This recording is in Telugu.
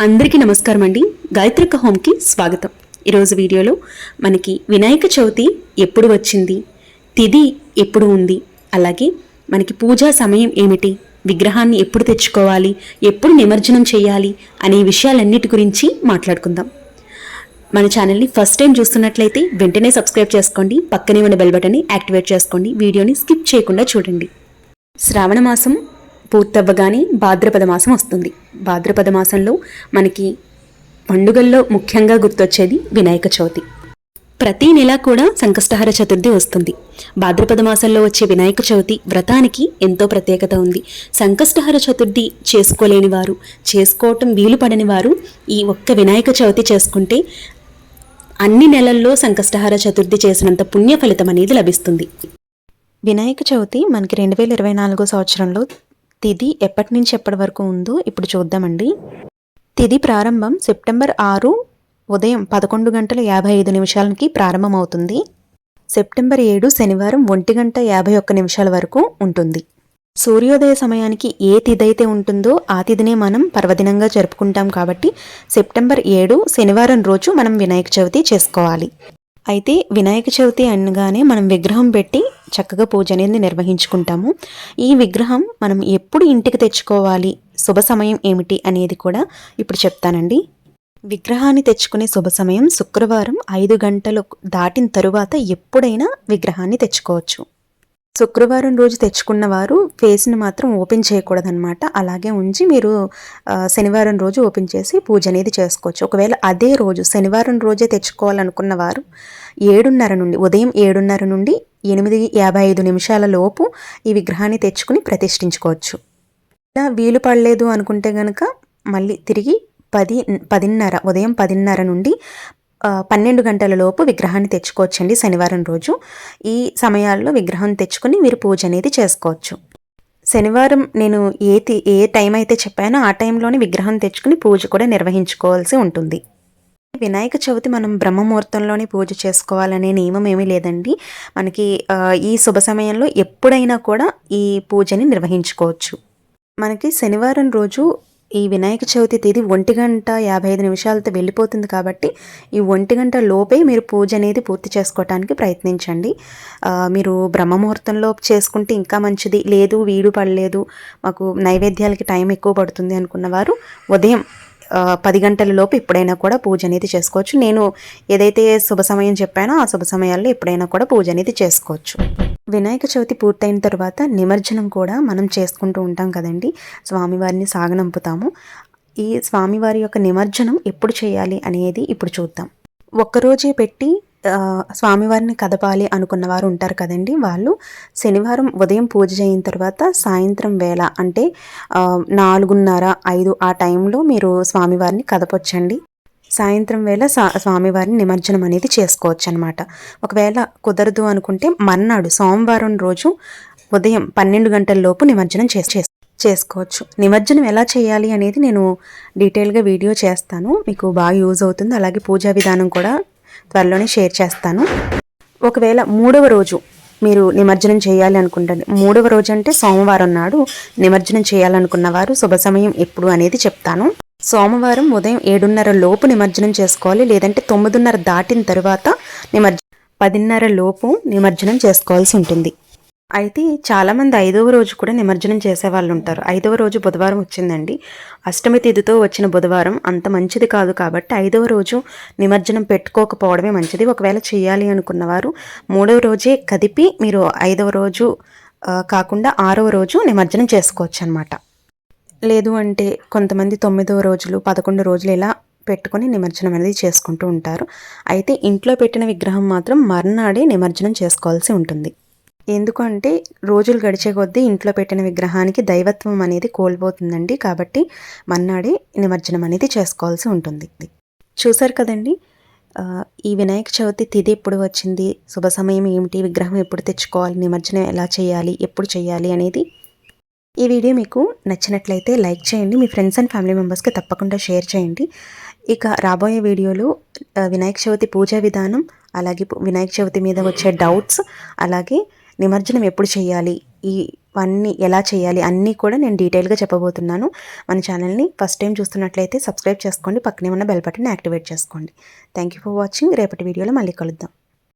అందరికీ నమస్కారం అండి. గాయత్రిక హోమ్కి స్వాగతం. ఈరోజు వీడియోలో మనకి వినాయక చవితి ఎప్పుడు వచ్చింది, తిథి ఎప్పుడు ఉంది, అలాగే మనకి పూజా సమయం ఏమిటి, విగ్రహాన్ని ఎప్పుడు తెచ్చుకోవాలి, ఎప్పుడు నిమజ్జనం చేయాలి అనే విషయాలన్నిటి గురించి మాట్లాడుకుందాం. మన ఛానల్ని ఫస్ట్ టైం చూస్తున్నట్లయితే వెంటనే సబ్స్క్రైబ్ చేసుకోండి, పక్కనే ఉన్న బెల్ బటన్ని యాక్టివేట్ చేసుకోండి, వీడియోని స్కిప్ చేయకుండా చూడండి. శ్రావణ మాసం పూర్తవ్వగానే భాద్రపద మాసం వస్తుంది. భాద్రపద మాసంలో మనకి పండుగల్లో ముఖ్యంగా గుర్తొచ్చేది వినాయక చవితి. ప్రతి నెల కూడా సంకష్టహర చతుర్థి వస్తుంది. భాద్రపద మాసంలో వచ్చే వినాయక చవితి వ్రతానికి ఎంతో ప్రత్యేకత ఉంది. సంకష్టహర చతుర్థి చేసుకోలేని వారు, చేసుకోవటం వీలు పడని వారు ఈ ఒక్క వినాయక చవితి చేసుకుంటే అన్ని నెలల్లో సంకష్టహర చతుర్థి చేసినంత పుణ్య ఫలితం అనేది లభిస్తుంది. వినాయక చవితి మనకి 2024 సంవత్సరంలో తిథి ఎప్పటి నుంచి ఎప్పటి వరకు ఉందో ఇప్పుడు చూద్దామండి. తిథి ప్రారంభం సెప్టెంబర్ 6 ఉదయం 11:55 ప్రారంభమవుతుంది. సెప్టెంబర్ 7 శనివారం 1:51 వరకు ఉంటుంది. సూర్యోదయ సమయానికి ఏ తిథి అయితే ఉంటుందో ఆ తిథినే మనం పర్వదినంగా జరుపుకుంటాం కాబట్టి సెప్టెంబర్ 7 శనివారం రోజు మనం వినాయక చవితి చేసుకోవాలి. అయితే వినాయక చవితి అనగానే మనం విగ్రహం పెట్టి చక్కగా పూజ అనేది నిర్వహించుకుంటాము. ఈ విగ్రహం మనం ఎప్పుడు ఇంటికి తెచ్చుకోవాలి, శుభ సమయం ఏమిటి అనేది కూడా ఇప్పుడు చెప్తానండి. విగ్రహాన్ని తెచ్చుకునే శుభ సమయం శుక్రవారం 5 గంటలు దాటిన తరువాత ఎప్పుడైనా విగ్రహాన్ని తెచ్చుకోవచ్చు. శుక్రవారం రోజు తెచ్చుకున్న వారు ఫేస్ని మాత్రం ఓపెన్ చేయకూడదనమాట. అలాగే ఉంచి మీరు శనివారం రోజు ఓపెన్ చేసి పూజ అనేది చేసుకోవచ్చు. ఒకవేళ అదే రోజు శనివారం రోజే తెచ్చుకోవాలనుకున్న వారు ఉదయం 7:30 నుండి 8:55 లోపు ఈ విగ్రహాన్ని తెచ్చుకుని ప్రతిష్ఠించుకోవచ్చు. ఇలా వీలు పడలేదు అనుకుంటే కనుక మళ్ళీ తిరిగి ఉదయం 10:30 నుండి 12 గంటల లోపు విగ్రహాన్ని తెచ్చుకోవచ్చండి శనివారం రోజు. ఈ సమయాల్లో విగ్రహం తెచ్చుకుని మీరు పూజ అనేది చేసుకోవచ్చు. శనివారం నేను ఏ టైం అయితే చెప్పానో ఆ టైంలోనే విగ్రహం తెచ్చుకుని పూజ కూడా నిర్వహించుకోవాల్సి ఉంటుంది. వినాయక చవితి మనం బ్రహ్మముహూర్తంలోనే పూజ చేసుకోవాలనే నియమం ఏమీ లేదండి. మనకి ఈ శుభ సమయంలో ఎప్పుడైనా కూడా ఈ పూజని నిర్వహించుకోవచ్చు. మనకి శనివారం రోజు ఈ వినాయక చవితి తేదీ 1:55 వెళ్ళిపోతుంది కాబట్టి ఈ 1 లోపే మీరు పూజ అనేది పూర్తి చేసుకోవడానికి ప్రయత్నించండి. మీరు బ్రహ్మముహూర్తంలో చేసుకుంటే ఇంకా మంచిది, లేదు వీలు పడలేదు, మాకు నైవేద్యాలకి టైం ఎక్కువ పడుతుంది అనుకున్న వారు ఉదయం 10 గంటల లోపు ఎప్పుడైనా కూడా పూజ అనేది చేసుకోవచ్చు. నేను ఏదైతే శుభ సమయం చెప్పానో ఆ శుభ సమయాల్లో ఎప్పుడైనా కూడా పూజ అనేది చేసుకోవచ్చు. వినాయక చవితి పూర్తయిన తర్వాత నిమజ్జనం కూడా మనం చేసుకుంటూ ఉంటాం కదండి. స్వామివారిని సాగనంపుతాము. ఈ స్వామివారి యొక్క నిమజ్జనం ఎప్పుడు చేయాలి అనేది ఇప్పుడు చూద్దాం. ఒక్కరోజే పెట్టి స్వామివారిని కదపాలి అనుకున్న వారు ఉంటారు కదండి. వాళ్ళు శనివారం ఉదయం పూజ అయిన తర్వాత సాయంత్రం వేళ అంటే 4:30, 5 ఆ టైంలో మీరు స్వామివారిని కదపొచ్చండి. సాయంత్రం వేళ స్వామివారిని నిమజ్జనం అనేది చేసుకోవచ్చు అనమాట. ఒకవేళ కుదరదు అనుకుంటే మర్నాడు సోమవారం రోజు ఉదయం 12 గంటల లోపు నిమజ్జనం చేసుకోవచ్చు. నిమజ్జనం ఎలా చేయాలి అనేది నేను డీటెయిల్గా వీడియో చేస్తాను, మీకు బాగా యూజ్ అవుతుంది. అలాగే పూజా విధానం కూడా త్వరలోనే షేర్ చేస్తాను. ఒకవేళ 3వ రోజు మీరు నిమజ్జనం చేయాలి అనుకుంటారు, 3వ రోజు అంటే సోమవారం నాడు నిమజ్జనం చేయాలనుకున్న వారు శుభ సమయం ఎప్పుడు అనేది చెప్తాను. సోమవారం ఉదయం 7:30 లోపు నిమజ్జనం చేసుకోవాలి, లేదంటే 9:30 దాటిన తర్వాత 10:30 లోపు నిమజ్జనం చేసుకోవాల్సి ఉంటుంది. అయితే చాలామంది 5వ రోజు కూడా నిమజ్జనం చేసే వాళ్ళు ఉంటారు. 5వ రోజు బుధవారం వచ్చిందండి. అష్టమి తిథితో వచ్చిన బుధవారం అంత మంచిది కాదు కాబట్టి 5వ రోజు నిమజ్జనం పెట్టుకోకపోవడమే మంచిది. ఒకవేళ చేయాలి అనుకున్నవారు 3వ రోజే కదిపి మీరు 5వ రోజు కాకుండా 6వ రోజు నిమజ్జనం చేసుకోవచ్చు అనమాట. లేదు అంటే కొంతమంది 9వ రోజులు 11 రోజులు ఇలా పెట్టుకొని నిమజ్జనం అనేది చేసుకుంటూ ఉంటారు. అయితే ఇంట్లో పెట్టిన విగ్రహం మాత్రం మర్నాడే నిమజ్జనం చేసుకోవాల్సి ఉంటుంది. ఎందుకంటే రోజులు గడిచే కొద్దీ ఇంట్లో పెట్టిన విగ్రహానికి దైవత్వం అనేది కోల్పోతుందండి. కాబట్టి మర్నాడే నిమజ్జనం అనేది చేసుకోవాల్సి ఉంటుంది. చూసారు కదండి, ఈ వినాయక చవితి తిథి ఎప్పుడు వచ్చింది, శుభ సమయం ఏమిటి, విగ్రహం ఎప్పుడు తెచ్చుకోవాలి, నిమజ్జనం ఎలా చేయాలి, ఎప్పుడు చేయాలి అనేది. ఈ వీడియో మీకు నచ్చినట్లయితే లైక్ చేయండి, మీ ఫ్రెండ్స్ అండ్ ఫ్యామిలీ మెంబర్స్కి తప్పకుండా షేర్ చేయండి. ఇక రాబోయే వీడియోలో వినాయక చవితి పూజా విధానం, అలాగే వినాయక చవితి మీద వచ్చే డౌట్స్, అలాగే నిమజ్జనం ఎప్పుడు చేయాలి, ఈ అన్నీ ఎలా చేయాలి అన్నీ కూడా నేను డీటెయిల్గా చెప్పబోతున్నాను. మన ఛానల్ని ఫస్ట్ టైం చూస్తున్నట్లయితే సబ్స్క్రైబ్ చేసుకోండి, పక్కనే ఉన్న బెల్ బటన్ యాక్టివేట్ చేసుకోండి. Thank you for watching. రేపటి వీడియోలో మళ్ళీ కలుద్దాం.